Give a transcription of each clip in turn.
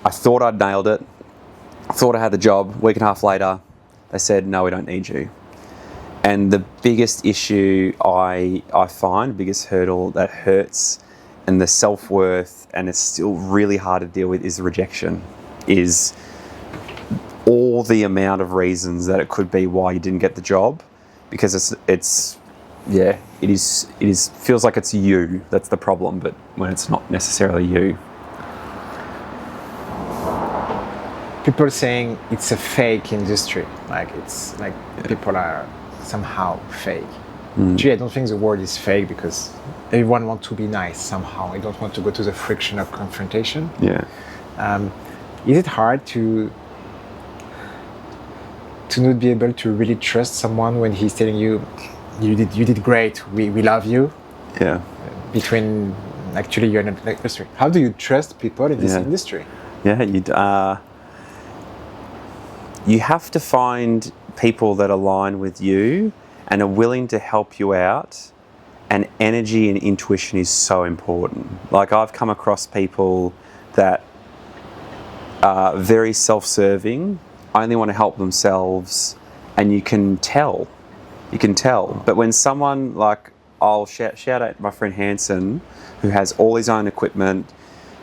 I thought I'd nailed it. I thought I had the job. Week and a half later, they said, no, we don't need you. And the biggest issue I find, biggest hurdle that hurts, and the self-worth, and it's still really hard to deal with, is the rejection. Is all the amount of reasons that it could be why you didn't get the job, because it feels like it's you that's the problem, but when it's not necessarily you. People saying it's a fake industry, it's like people are somehow fake. Actually, I don't think the word is fake, because everyone wants to be nice somehow. I don't want to go to the friction of confrontation. Yeah. Is it hard to not be able to really trust someone when he's telling you, you did great, we love you? Yeah. Between, actually, you're in an industry. How do you trust people in this industry? Yeah, you have to find people that align with you and are willing to help you out, and energy and intuition is so important. Like, I've come across people that are very self-serving, only want to help themselves, and you can tell. But when someone, like, I'll shout out my friend Hanson, who has all his own equipment.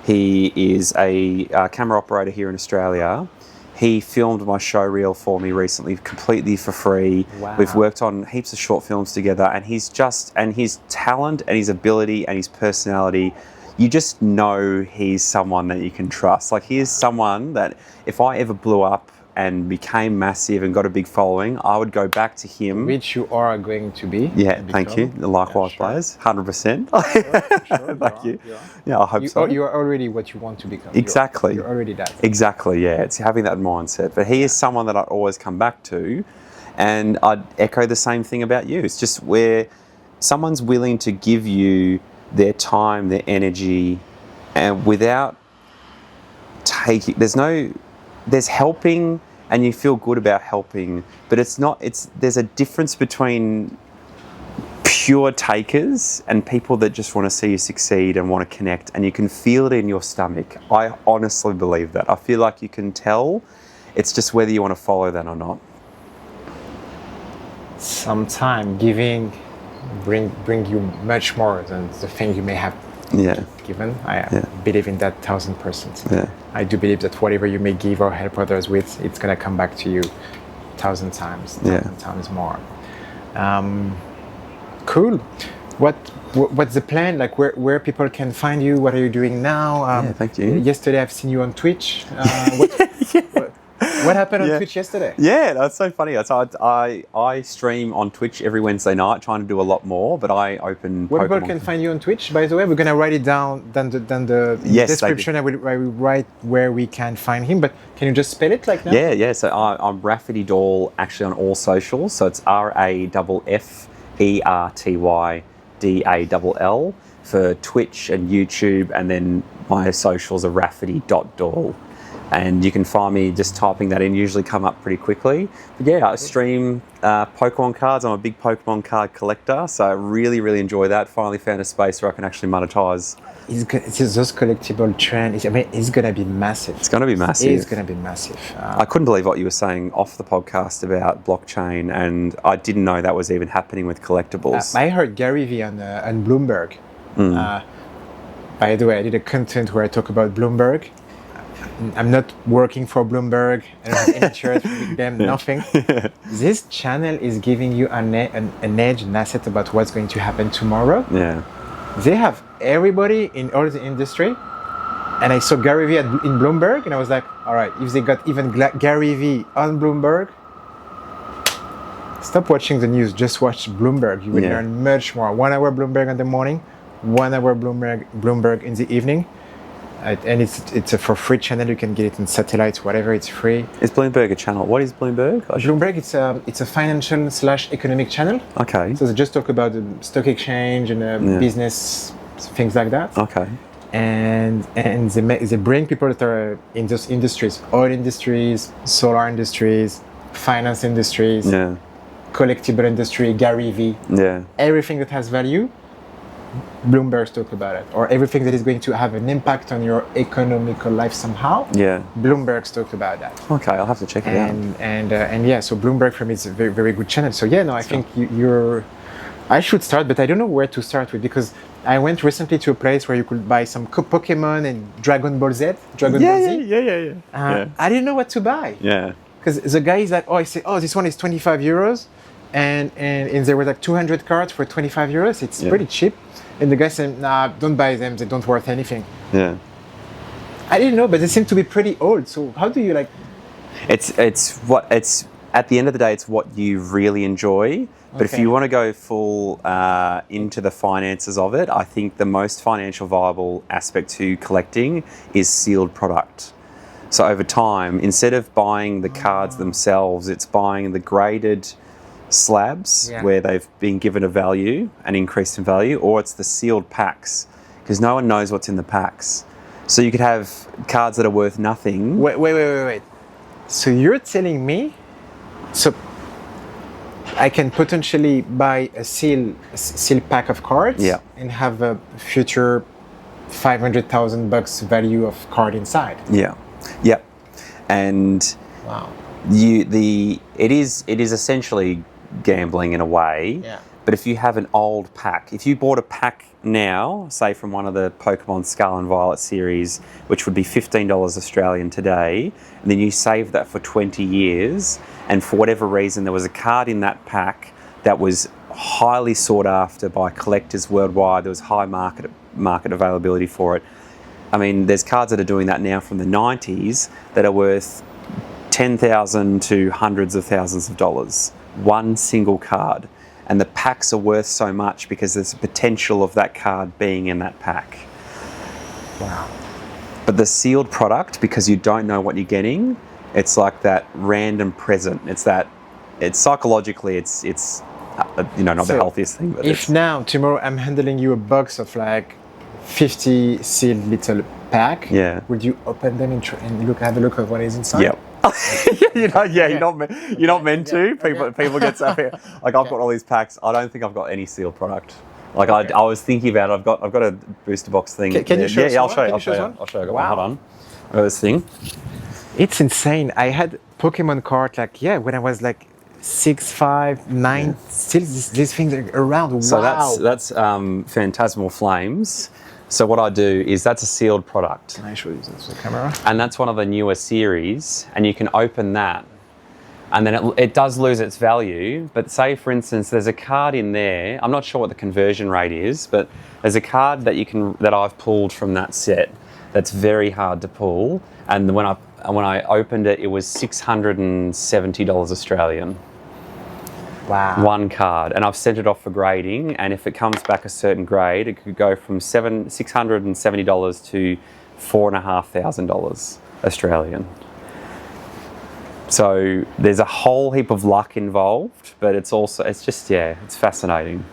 He is a camera operator here in Australia. He filmed my show reel for me recently, completely for free. Wow. We've worked on heaps of short films together, and his talent and his ability and his personality, you just know he's someone that you can trust. Like, he is someone that if I ever blew up and became massive and got a big following, I would go back to him. Which you are going to be. Yeah, thank you. Likewise, Blaise, 100%. Sure, Thank you. Yeah, I hope so. You are already what you want to become. Exactly. You're already that. Exactly, yeah. It's having that mindset. But he is someone that I'd always come back to, and I'd echo the same thing about you. It's just where someone's willing to give you their time, their energy, and without taking, there's helping, and you feel good about helping, but there's a difference between pure takers and people that just want to see you succeed and want to connect, and you can feel it in your stomach. I honestly believe that. I feel like you can tell. It's just whether you want to follow that or not. Sometimes giving bring you much more than the thing you may have given. I believe in that 1,000%. Yeah. I do believe that whatever you may give or help others with, it's gonna come back to you 1,000 times, 1,000 times more. Cool. What's the plan? Like, where people can find you? What are you doing now? Thank you. Yesterday I've seen you on Twitch. What happened on Twitch yesterday? Yeah, that's so funny. I stream on Twitch every Wednesday night, trying to do a lot more, but I open Where Pokémon. people can find you on Twitch, by the way? We're going to write it down the description. I will write where we can find him, but can you just spell it like now? Yeah. So I'm Rafferty Dall, actually, on all socials. So it's RAFFERTYDALL for Twitch and YouTube, and then my socials are rafferty.dall. And you can find me just typing that in, usually come up pretty quickly. But yeah, I stream Pokemon cards. I'm a big Pokemon card collector, so I really, really enjoy that. Finally found a space where I can actually monetize. Those collectible trend, it's going to be massive. It's going to be massive. It's going to be massive. I couldn't believe what you were saying off the podcast about blockchain, and I didn't know that was even happening with collectibles. I heard Gary Vee on Bloomberg. By the way, I did a content where I talk about Bloomberg. I'm not working for Bloomberg. I don't have any shares with them, nothing. This channel is giving you an edge, an asset about what's going to happen tomorrow. Yeah. They have everybody in all the industry. And I saw Gary Vee in Bloomberg, and I was like, all right, if they got even Gary Vee on Bloomberg, stop watching the news, just watch Bloomberg. You will learn much more. 1 hour Bloomberg in the morning, 1 hour Bloomberg in the evening. And it's a for free channel. You can get it in satellites, whatever. It's free. Is Bloomberg a channel? What is Bloomberg? Bloomberg, it's a financial / economic channel. Okay. So they just talk about the stock exchange and business, things like that. Okay. And they bring people that are in those industries: oil industries, solar industries, finance industries, collectible industry, Gary Vee. Yeah. Everything that has value. Bloomberg talk about it, or everything that is going to have an impact on your economical life somehow. Yeah. Bloomberg talk about that. Okay, I'll have to check it out. And yeah, so Bloomberg for me is a very, very good channel. So yeah, no, I think you're. I should start, but I don't know where to start with, because I went recently to a place where you could buy some Pokémon and Dragon Ball Z. Yeah. I didn't know what to buy. Yeah. Because the guy is like, I say, this one is 25 euros. And there were like 200 cards for 25 euros. It's pretty cheap. And the guy said, nah, don't buy them. They don't worth anything. Yeah. I didn't know, but they seem to be pretty old. So how do you like? It's at the end of the day, it's what you really enjoy. But if you want to go full into the finances of it, I think the most financial viable aspect to collecting is sealed product. So over time, instead of buying the cards themselves, it's buying the graded slabs where they've been given a value and increased in value, or it's the sealed packs, because no one knows what's in the packs. So you could have cards that are worth nothing. Wait. So you're telling me, so I can potentially buy a seal pack of cards and have a future $500,000 value of card inside. Yeah, and wow, it is essentially gambling in a way. Yeah. But if you have an old pack, if you bought a pack now, say from one of the Pokémon Scarlet and Violet series, which would be $15 Australian today, and then you save that for 20 years, and for whatever reason there was a card in that pack that was highly sought after by collectors worldwide, there was high market availability for it. I mean, there's cards that are doing that now from the 90s that are worth $10,000 to hundreds of thousands of dollars. One single card. And the packs are worth so much because there's a potential of that card being in that pack. Wow. But the sealed product, because you don't know what you're getting, it's like that random present. It's psychologically, it's not the healthiest thing. But if now, tomorrow, I'm handling you a box of like 50 sealed little pack, would you open them and have a look at what is inside? Yep. You're not meant to. People get stuff here. Like I've got all these packs. I don't think I've got any sealed product. Like I was thinking about it. I've got a booster box thing. Can you show us I'll show you. I'll show you. I got one. Hold on. I got this thing. It's insane. I had Pokemon cards when I was like 6, 5, 9. Still, these things are around. Wow. So that's Phantasmal Flames. So what I do is that's a sealed product. Can I show you this with the camera? And that's one of the newer series, and you can open that, and then it does lose its value. But say, for instance, there's a card in there. I'm not sure what the conversion rate is, but there's a card that I've pulled from that set that's very hard to pull. And when I opened it, it was $670 Australian. Wow. One card, and I've sent it off for grading, and if it comes back a certain grade, it could go from $670 to $4,500 Australian. So there's a whole heap of luck involved, but it's fascinating.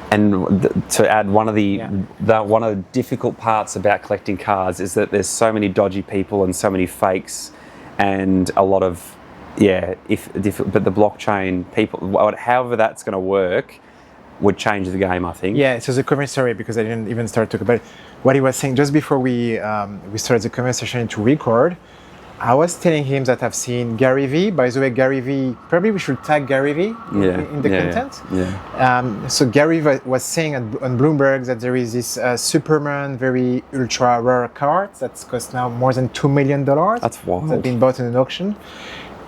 And to add, one of the difficult parts about collecting cards is that there's so many dodgy people and so many fakes, and a lot of but the blockchain people, however that's going to work, would change the game, I think. Yeah, so the conversation, because I didn't even start to talk about it, what he was saying just before we started the conversation to record, I was telling him that I've seen Gary Vee. By the way, Gary Vee, probably we should tag Gary Vee in the content. Yeah. So Gary was saying on Bloomberg that there is this Superman very ultra rare card that's cost now more than $2 million. That's wild. That's been bought in an auction.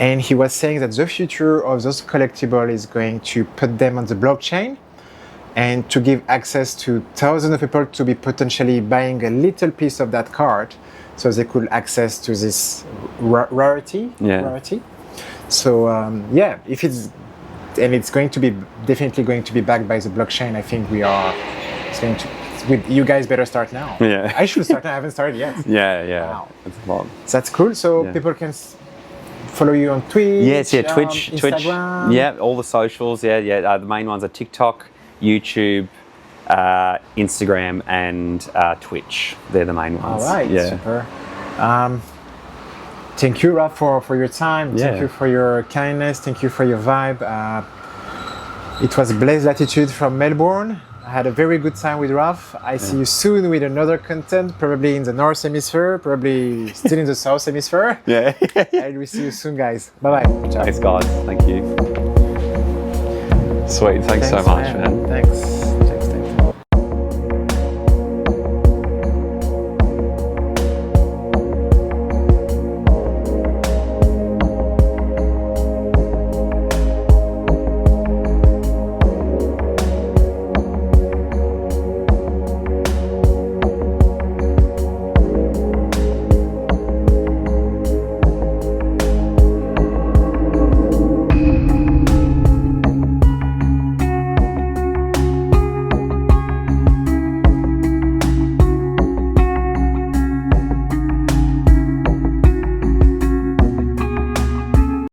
And he was saying that the future of those collectibles is going to put them on the blockchain and to give access to thousands of people to be potentially buying a little piece of that card, so they could access to this rarity. So if it's going to be definitely going to be backed by the blockchain, I think you guys better start now. Yeah. I should start now. I haven't started yet. Yeah. Wow. That's a lot. That's cool. So people can follow you on Twitch. Yes, Twitch, Instagram. Yeah, all the socials. The main ones are TikTok, YouTube, Instagram, and Twitch. They're the main ones. All right, super. Thank you, Raf, for your time. Thank you for your kindness. Thank you for your vibe. It was Blaise Latitude from Melbourne. I had a very good time with Raf. I see you soon with another content, probably in the North Hemisphere, probably still in the South Hemisphere. Yeah. And we see you soon, guys. Bye-bye. Ciao. Thanks, guys. Thank you. Sweet. Thanks so much, man. Thanks.